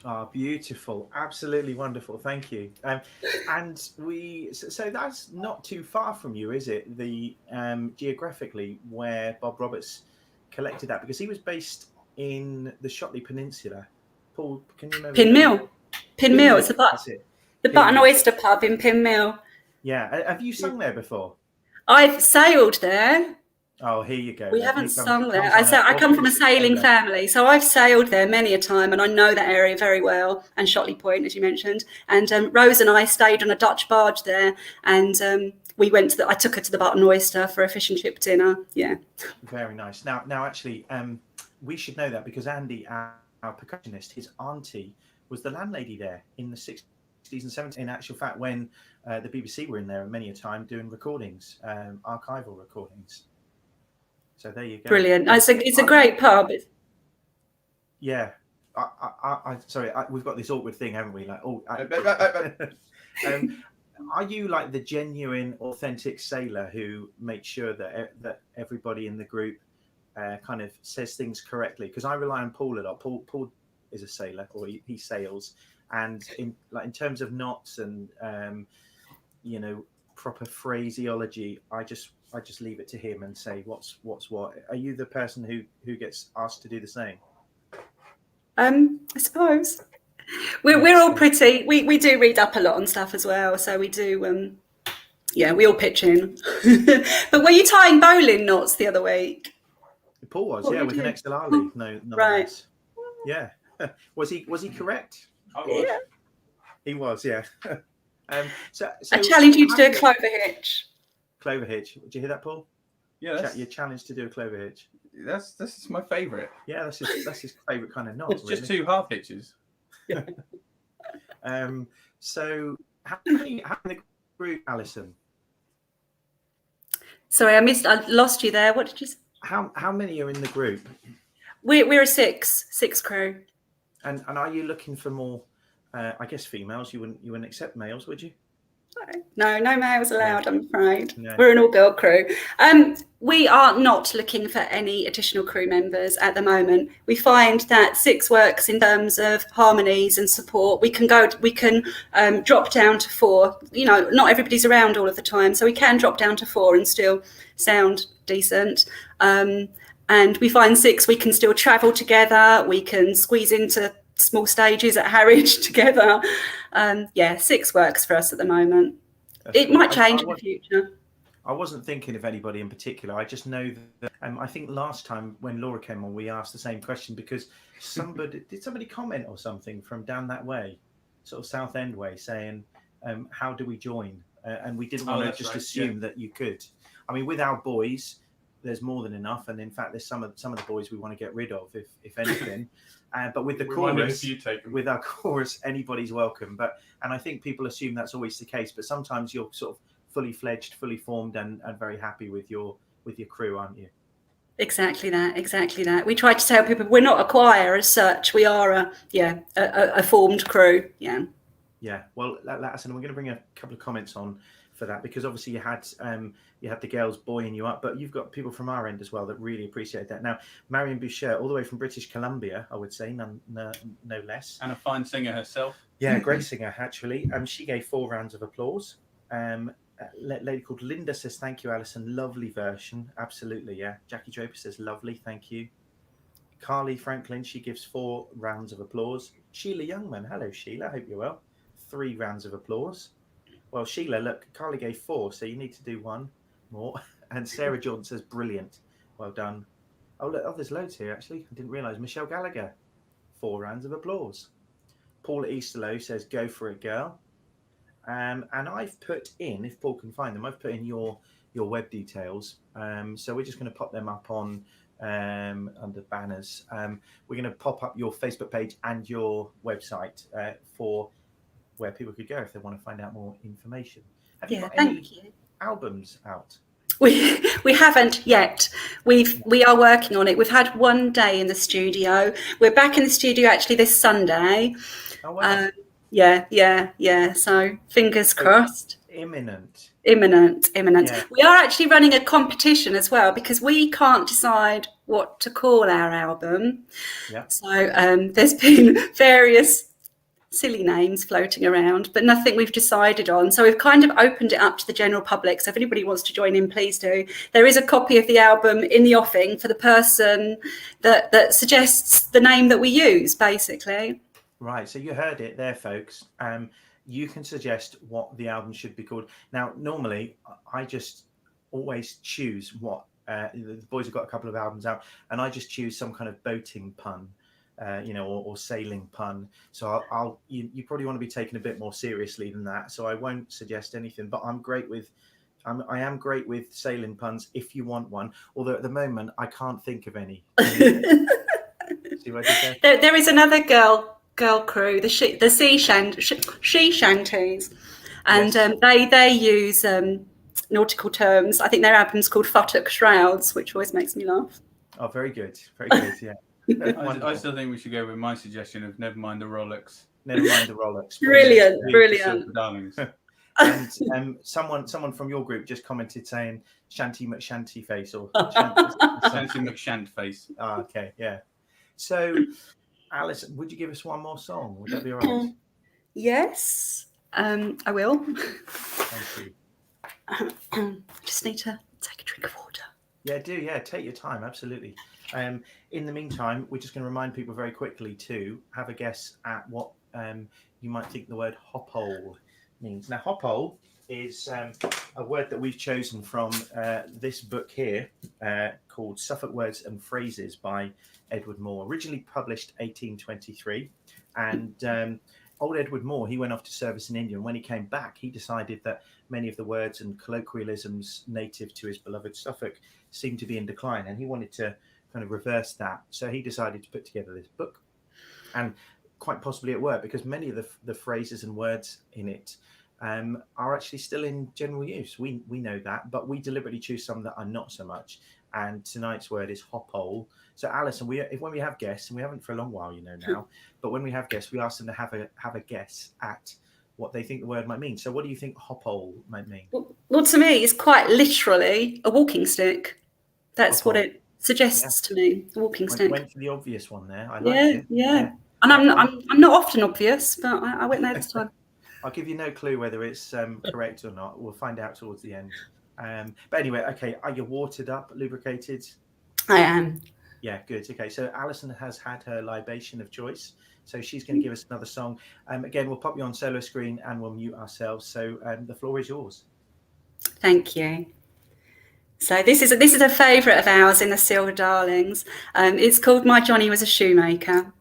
Ah, beautiful, absolutely wonderful. Thank you. And so that's not too far from you, is it? The geographically where Bob Roberts collected that, because he was based in the Shotley Peninsula. Paul, can you remember? Pinmill. It's the Button Oyster pub in Pinmill. Yeah, have you sung there before? I've sailed there. Oh, here you go. We haven't sung there. I come from a sailing family, so I've sailed there many a time, and I know that area very well. And Shotley Point, as you mentioned, and Rose and I stayed on a Dutch barge there, and we went to I took her to the Button Oyster for a fish and chip dinner. Yeah, very nice. Now, actually, we should know that because Andy, our percussionist, his auntie was the landlady there in the 60s and 70s. In actual fact, when the BBC were in there many a time doing recordings, archival recordings. So there you go. Brilliant. It's a great pub. Yeah. Sorry, we've got this awkward thing, haven't we? Like, are you like the genuine, authentic sailor who makes sure that everybody in the group kind of says things correctly? Because I rely on Paul a lot. Paul is a sailor, or he sails, and in terms of knots and proper phraseology, I just leave it to him and say what's what. Are you the person who gets asked to do the same? I suppose we're all pretty. We do read up a lot on stuff as well, so we do. We all pitch in. But were you tying bowling knots the other week? Paul was, with an XLR lead. No, right. Less. Yeah. Was he correct? I was. Yeah. He was, yeah. So I challenge you to do a clover hitch. Clover hitch. Did you hear that, Paul? Yeah. You're challenged to do a clover hitch. That's my favourite. Yeah, that's his favourite kind of knot. It's just 2 half hitches. So how many in the group, Alison? Sorry, I lost you there. What did you say? How many are in the group? We're a six crew. And are you looking for more? I guess females. You wouldn't accept males, would you? No males allowed, I'm afraid. No. We're an all-girl crew. We are not looking for any additional crew members at the moment. We find that 6 works in terms of harmonies and support. We can drop down to 4. Not everybody's around all of the time, so we can drop down to 4 and still sound decent. And we find 6, we can still travel together. We can squeeze into small stages at Harwich together. 6 works for us at the moment. It might change in the future. I wasn't thinking of anybody in particular. I just know that I think last time when Laura came on, we asked the same question because did somebody comment or something from down that way, sort of Southend way, saying, how do we join? And we didn't want to just assume that you could. I mean, with our boys, there's more than enough, and in fact, there's some of the boys we want to get rid of, if anything. But with the chorus, with our chorus, anybody's welcome. And I think people assume that's always the case, but sometimes you're sort of fully fledged, fully formed, and very happy with your crew, aren't you? Exactly that. We try to tell people we're not a choir as such. We are a formed crew. Yeah. Yeah. Well, Latson, we're going to bring a couple of comments on for that because obviously you had the girls buoying you up, but you've got people from our end as well that really appreciate that. Now, Marion Boucher, all the way from British Columbia, I would say, no less, and a fine singer herself. Yeah, great singer actually. She gave 4 rounds of applause. A lady called Linda says, thank you, Alison. Lovely version. Absolutely, yeah. Jackie Draper says, lovely, thank you. Carly Franklin, she gives 4 rounds of applause. Sheila Youngman, hello, Sheila. Hope you're well. 3 rounds of applause. Well, Sheila, look, Carly gave 4, so you need to do 1 more. And Sarah Jordan says, brilliant. Well done. Oh, look, there's loads here, actually. I didn't realise. Michelle Gallagher, 4 rounds of applause. Paula Easterlow says, go for it, girl. And I've put in, if Paul can find them, I've put in your web details. So we're just going to pop them up on under banners. We're going to pop up your Facebook page and your website for where people could go if they want to find out more information. Have you got any albums out? We haven't yet. We are working on it. We've had 1 day in the studio. We're back in the studio actually this Sunday. Oh, wow. Yeah. So fingers crossed. Imminent. Yeah. We are actually running a competition as well because we can't decide what to call our album. Yeah. So there's been various silly names floating around, but nothing we've decided on. So we've kind of opened it up to the general public. So if anybody wants to join in, please do. There is a copy of the album in the offing for the person that suggests the name that we use, basically. Right, so you heard it there, folks. You can suggest what the album should be called. Now, normally, I just always choose what the boys have got a couple of albums out, and I just choose some kind of boating pun, or sailing pun. So you probably want to be taken a bit more seriously than that. So I won't suggest anything. But I am great with sailing puns if you want one. Although at the moment I can't think of any. See what I did there? There is another girl crew, the she Shanties, and yes. They use nautical terms. I think their album's called Futtock Shrouds, which always makes me laugh. Oh, very good. Very good. Yeah. I still think we should go with my suggestion of never mind the Rolex. Never mind the Rolex. Brilliant, Leave the brilliant. Silver Darlings. And someone from your group just commented saying Shanty McShanty face or Shanty McShant face. Oh, okay, yeah. So, Alice, would you give us one more song? Would that be all right? Yes, I will. Thank you. Just need to take a drink of water. Yeah, do. Yeah, take your time. Absolutely. In the meantime, we're just going to remind people very quickly to have a guess at what you might think the word hophole means. Now, hophole is a word that we've chosen from this book here called Suffolk Words and Phrases by Edward Moore, originally published 1823. And old Edward Moore, he went off to service in India, and when he came back, he decided that many of the words and colloquialisms native to his beloved Suffolk seemed to be in decline, and he wanted to kind of reverse that. So he decided to put together this book, and quite possibly it worked, because many of the phrases and words in it are actually still in general use. We know that, but we deliberately choose some that are not so much. And tonight's word is hophole. So Alison, when we have guests, and we haven't for a long while, now, but when we have guests, we ask them to have a guess at what they think the word might mean. So what do you think hophole might mean? Well, to me, it's quite literally a walking stick. That's what it suggests to me. A walking stick. Went for the obvious one there. I like it. Yeah. And I'm not often obvious, but I went there this time. I'll give you no clue whether it's correct or not. We'll find out towards the end. But anyway, okay. Are you watered up, lubricated? I am. Yeah, good. Okay, so Alison has had her libation of choice. So she's going to give us another song. Again, we'll pop you on solo screen and we'll mute ourselves. So the floor is yours. Thank you. So this is a favourite of ours in the Silver Darlings. It's called My Johnny Was a Shoemaker.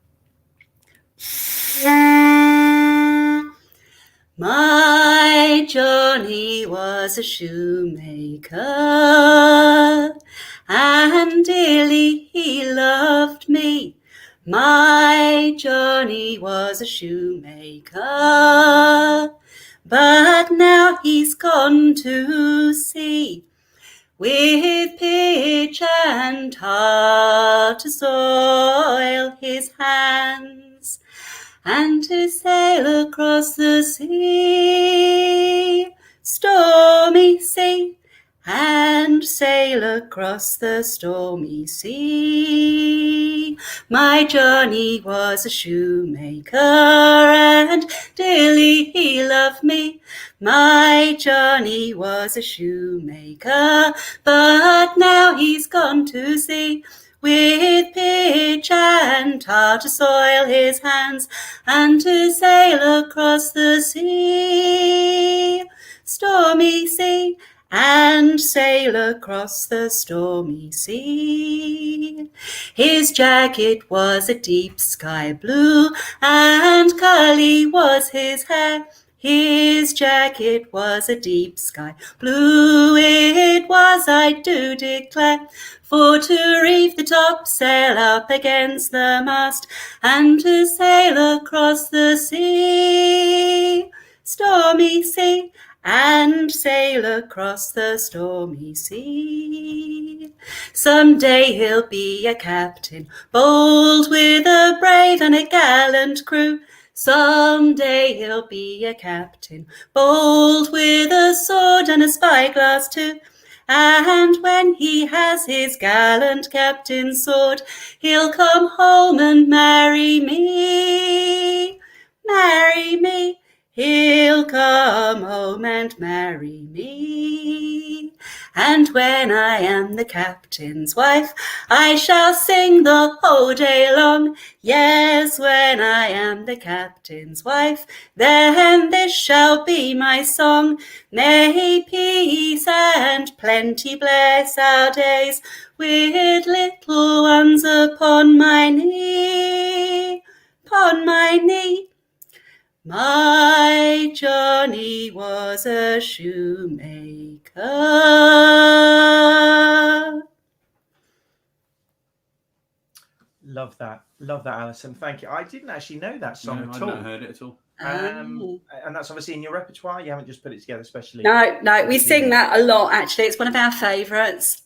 My Johnny was a shoemaker, and dearly he loved me. My Johnny was a shoemaker, but now he's gone to sea, with pitch and tar to soil his hands, and to sail across the sea, stormy sea, and sail across the stormy sea. My Johnny was a shoemaker, and dearly he loved me. My Johnny was a shoemaker, but now he's gone to sea, with pitch and tar to soil his hands, and to sail across the sea, stormy sea, and sail across the stormy sea. His jacket was a deep sky blue, and curly was his hair. His jacket was a deep sky blue, it was, I do declare, for to reef the topsail up against the mast, and to sail across the sea, stormy sea, and sail across the stormy sea. Some day he'll be a captain, bold with a brave and a gallant crew. Some day he'll be a captain, bold with a sword and a spyglass too. And when he has his gallant captain's sword, he'll come home and marry me. Marry me. He'll come home and marry me. And when I am the captain's wife, I shall sing the whole day long. Yes, when I am the captain's wife, then this shall be my song. May peace and plenty bless our days, with little ones upon my knee, upon my knee. My Johnny was a shoemaker. Love that, Alison. Thank you. I didn't actually know that song No, at I've all. not heard it at all. Oh. And that's obviously in your repertoire. You haven't just put it together, especially. No, we sing that a lot, actually. It's one of our favourites.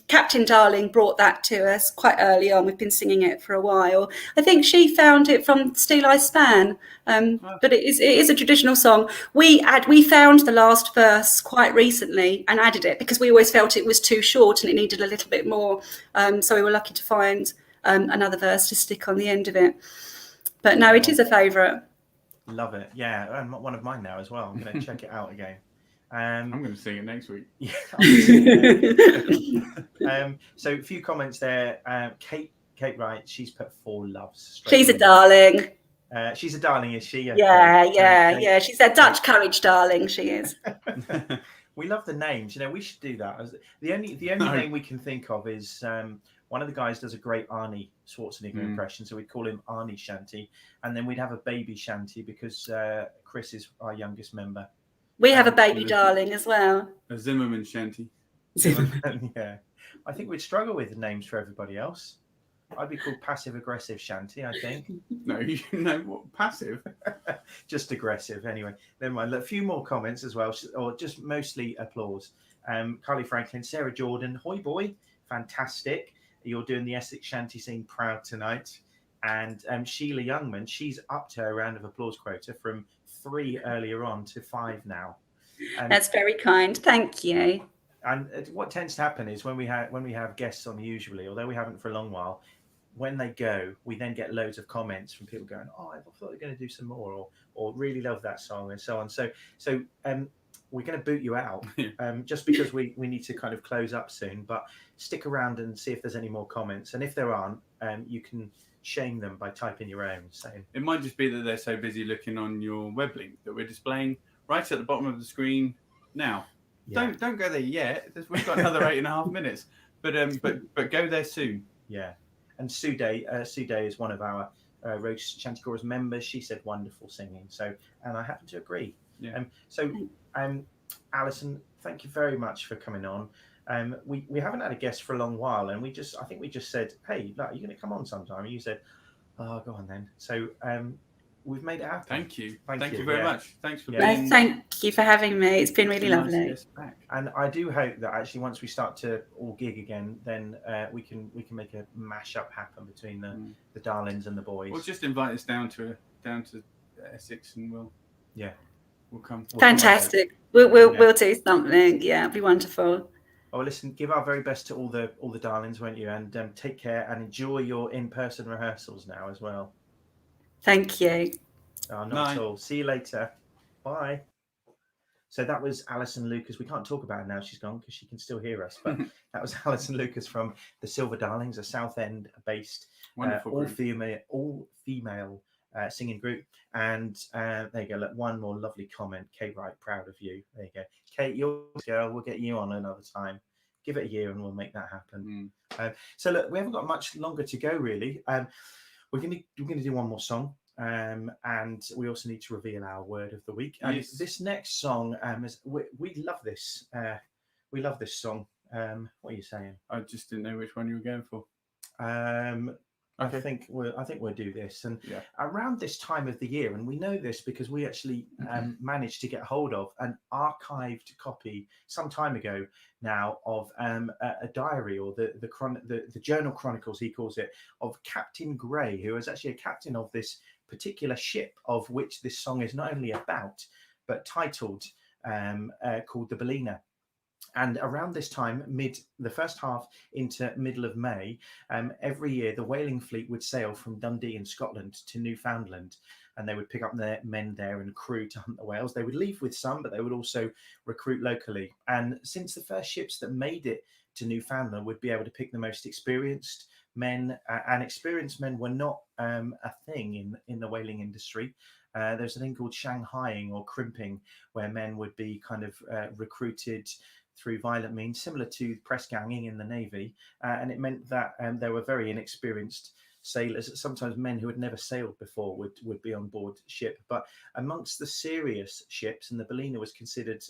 Captain Darling brought that to us quite early on. We've been singing it for a while. I think she found it from Steel I Span, but it is a traditional song. We found the last verse quite recently and added it because we always felt it was too short and it needed a little bit more. So we were lucky to find another verse to stick on the end of it. But no, it is a favourite. Love it. Yeah, and one of mine now as well. I'm going to check it out again. I'm going to sing it next week. Yeah. So a few comments there. Kate Wright, she's put 4 loves. She's a darling. She's a darling, is she? Okay. Yeah. She's a Dutch courage darling. She is. We love the names. We should do that. The only name we can think of is one of the guys does a great Arnie Schwarzenegger impression, so we'd call him Arnie Shanty, and then we'd have a baby Shanty because Chris is our youngest member. We have a baby darling as well. A Zimmerman Shanty. Yeah, I think we'd struggle with the names for everybody else. I'd be called passive aggressive Shanty, I think. No, what passive? Just aggressive. Anyway, never mind. A few more comments as well, or just mostly applause. Carly Franklin, Sarah Jordan, hoi boy, fantastic. You're doing the Essex Shanty scene proud tonight. And Sheila Youngman, she's up to her round of applause quota from 3 earlier on to 5 now. That's very kind. Thank you. And what tends to happen is when we have guests on, usually, although we haven't for a long while, when they go, we then get loads of comments from people going, "Oh, I thought we were going to do some more," or "Really love that song," and so on. So we're going to boot you out just because we need to kind of close up soon. But stick around and see if there's any more comments. And if there aren't, you can shame them by typing your own. Saying it might just be that they're so busy looking on your web link that we're displaying right at the bottom of the screen now. Yeah. Don't go there yet. We've got another 8.5 minutes, but go there soon. Yeah, and Sue Day is one of our Rogue Shanty Chorus members. She said wonderful singing. And I happen to agree. Yeah. Alison, thank you very much for coming on. We haven't had a guest for a long while, and I think we just said, "Hey, look, are you going to come on sometime?" And you said, "Oh, go on then." So we've made it happen. Thank you. Thank you very much. Thanks for being. No, thank you for having me. It's been really lovely. And I do hope that actually once we start to all gig again, then we can make a mashup happen between the darlings and the boys. Well, just invite us down to Essex, and we'll come. Fantastic. We'll do something. Yeah, it'll be wonderful. Oh, listen, give our very best to all the darlings, won't you? And take care and enjoy your in-person rehearsals now as well. Thank you. Not at all. See you later. Bye. So that was Alison Lucas. We can't talk about her now. She's gone because she can still hear us. But that was Alison Lucas from the Silver Darlings, a Southend-based all-female singing group. And there you go. Look, one more lovely comment. Kate Wright, proud of you. There you go. Kate, you're a girl. We'll get you on another time. Give it a year and we'll make that happen. So look, we haven't got much longer to go, really. We're going to do one more song. And we also need to reveal our word of the week. And this next song, we love this. We love this song. What are you saying? I just didn't know which one you were going for. Okay. I think we'll do this. And around this time of the year, and we know this because we actually managed to get hold of an archived copy some time ago now of a diary, or the journal chronicles, he calls it, of Captain Gray, who was actually a captain of this particular ship of which this song is not only about, but titled called the Ballina. And around this time, the first half into middle of May, every year the whaling fleet would sail from Dundee in Scotland to Newfoundland, and they would pick up their men there and crew to hunt the whales. They would leave with some, but they would also recruit locally. And since the first ships that made it to Newfoundland would be able to pick the most experienced men, and experienced men were not a thing in the whaling industry. There's a thing called Shanghaiing or crimping, where men would be kind of recruited through violent means, similar to press ganging in the Navy. And it meant that there were very inexperienced sailors, sometimes men who had never sailed before would be on board ship. But amongst the serious ships, and the Ballina was considered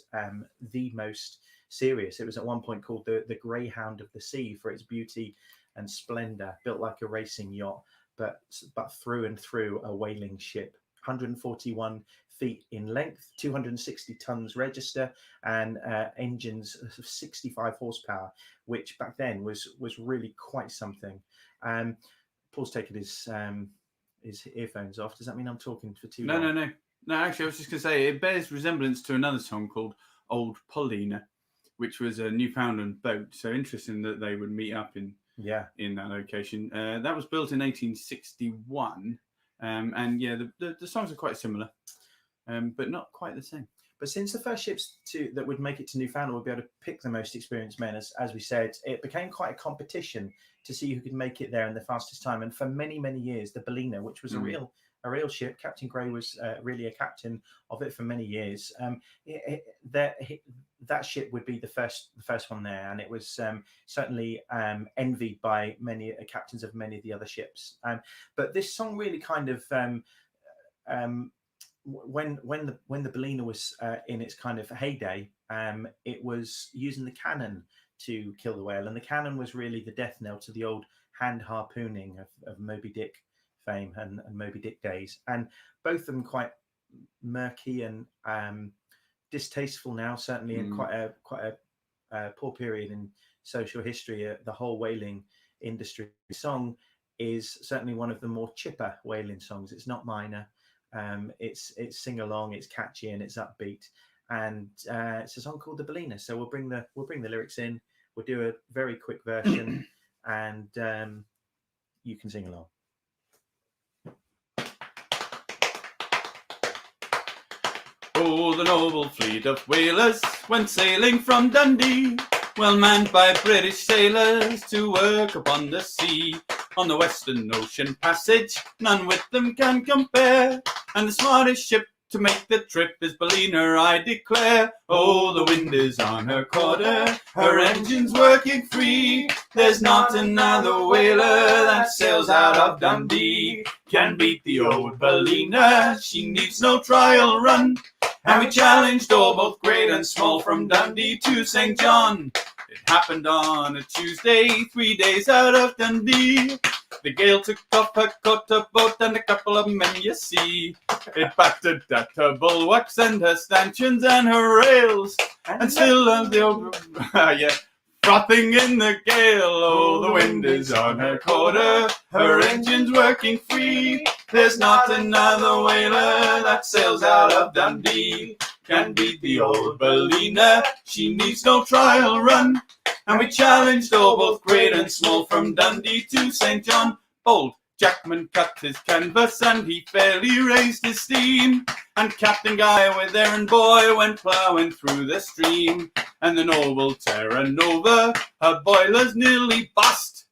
the most serious. It was at one point called the Greyhound of the Sea for its beauty and splendor, built like a racing yacht, but through and through a whaling ship. 141 feet in length, 260 tons register, and engines of 65 horsepower, which back then was really quite something. Paul's taken his earphones off. Does that mean I'm talking for too long? No. Actually, I was just going to say it bears resemblance to another song called Old Paulina, which was a Newfoundland boat. So interesting that they would meet up in that location. That was built in 1861. And yeah, the songs are quite similar, but not quite the same. But since the first ships that would make it to Newfoundland would be able to pick the most experienced men, as we said, it became quite a competition to see who could make it there in the fastest time. And for many, many years, the Ballina, which was a real ship, Captain Gray was really a captain of it for many years. That ship would be the first one there, and it was certainly envied by many captains of many of the other ships. But this song really kind of when the Ballina was in its kind of heyday, it was using the cannon to kill the whale, and the cannon was really the death knell to the old hand harpooning of Moby Dick fame and Moby Dick days. And both of them quite murky and distasteful now, certainly in quite a poor period in social history. The whole whaling industry song is certainly one of the more chipper whaling songs. It's not minor. It's sing along, it's catchy, and it's upbeat, and it's a song called the Ballina. So we'll bring the lyrics in. We'll do a very quick version, and you can sing along. Oh, the noble fleet of whalers went sailing from Dundee, well manned by British sailors to work upon the sea. On the Western Ocean Passage, none with them can compare, and the smartest ship to make the trip is Ballina, I declare. Oh, the wind is on her quarter, her engine's working free. There's not another whaler that sails out of Dundee can beat the old Ballina, she needs no trial run. And we challenged all, both great and small, from Dundee to St. John. It happened on a Tuesday, 3 days out of Dundee. The gale took off her quarter boat and a couple of men you see. It battered at her bulwarks and her stanchions and her rails, and still the old frothing in the gale. Oh, the wind is on her quarter, her engine's working free. There's not another whaler that sails out of Dundee can beat the old Ballina, she needs no trial run. And we challenged all, both great and small, from Dundee to St. John. Bold Jackman cut his canvas and he fairly raised his steam, and Captain Guy with errand boy went ploughing through the stream. And the noble Terra Nova, her boilers nearly bust.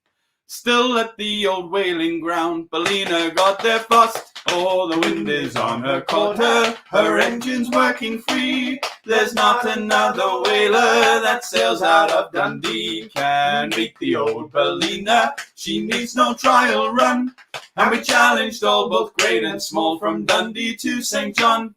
Still at the old whaling ground, Ballina got there fast. Oh, the wind is on her quarter, her engine's working free. There's not another whaler that sails out of Dundee can beat the old Ballina, she needs no trial run. And we challenged all, both great and small, from Dundee to St. John.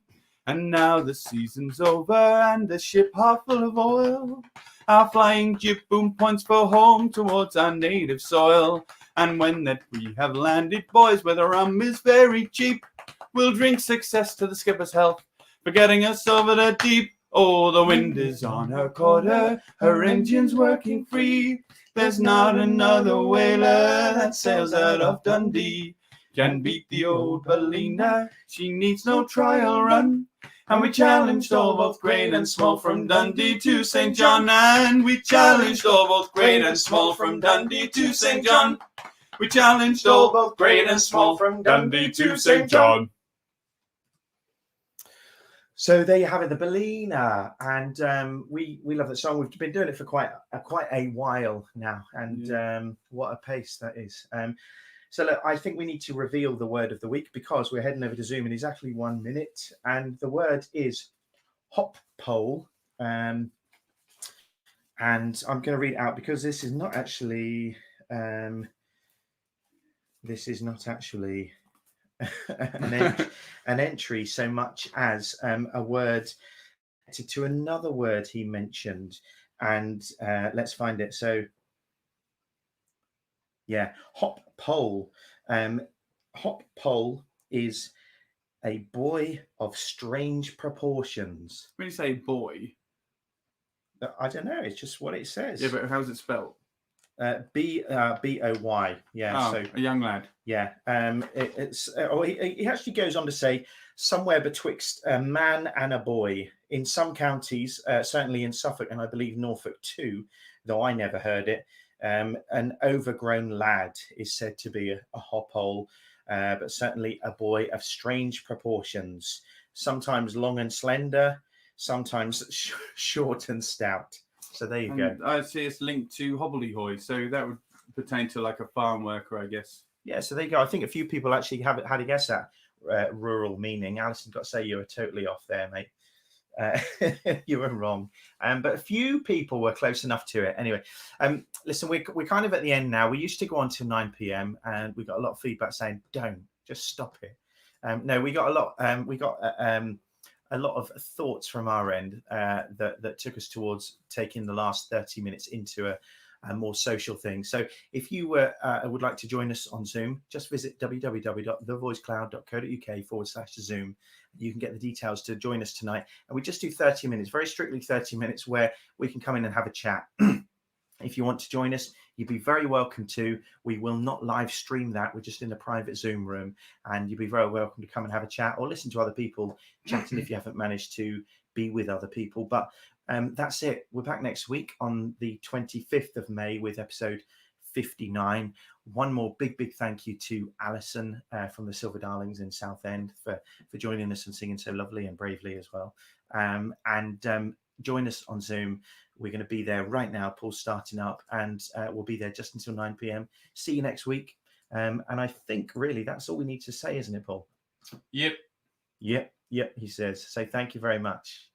And now the season's over and the ship half full of oil. Our flying jib boom points for home towards our native soil. And when that we have landed, boys, where the rum is very cheap, we'll drink success to the skipper's health for getting us over the deep. Oh, the wind is on her quarter, her engine's working free. There's not another whaler that sails out of Dundee can beat the old Ballina, she needs no trial run. And we challenged all, both great and small, from Dundee to St. John. And we challenged all, both great and small, from Dundee to St. John. We challenged all, both great and small, from Dundee to St. John. So there you have it, the Ballina, and we love that song. We've been doing it for quite a while now, and what a pace that is. So look, I think we need to reveal the word of the week, because we're heading over to Zoom in exactly 1 minute, and the word is hop pole. And I'm going to read it out, because this is not actually an entry so much as a word to another word he mentioned. And let's find it. So, yeah, Hop Pole. Hop Pole is a boy of strange proportions. When you say boy, I don't know. It's just what it says. yeah, but how's it spelled? B-O-Y. Yeah. Oh, So a young lad. yeah. He actually goes on to say somewhere betwixt a man and a boy. In some counties, certainly in Suffolk and I believe Norfolk too, though I never heard it. An overgrown lad is said to be a hophole, but certainly a boy of strange proportions, sometimes long and slender, sometimes short and stout. So there you go. I see it's linked to hobbledehoy, so that would pertain to like a farm worker, I guess. Yeah, so there you go. I think a few people actually have had a guess at rural meaning. Alison, got to say you were totally off there, mate. You were wrong, but a few people were close enough to it. Anyway, listen, we're kind of at the end now. We used to go on till 9 p.m. and we got a lot of feedback saying, "Don't, just stop it." No, we got a lot. We got a lot of thoughts from our end that took us towards taking the last 30 minutes into a more social thing. So if you would like to join us on Zoom, just visit www.thevoicecloud.co.uk/Zoom. You can get the details to join us tonight. And we just do 30 minutes, very strictly 30 minutes, where we can come in and have a chat. If you want to join us, you'd be very welcome to. We will not live stream that. We're just in a private Zoom room, and you'd be very welcome to come and have a chat or listen to other people chatting if you haven't managed to be with other people. But that's it. We're back next week on the 25th of May with episode 59. One more big thank you to Alison from the Silver Darlings in Southend for joining us and singing so lovely and bravely as well. And join us on Zoom. We're going to be there right now. Paul's starting up, and we'll be there just until 9 p.m. See you next week. And I think really that's all we need to say, isn't it, Paul? Yep. Yep, he says. So thank you very much.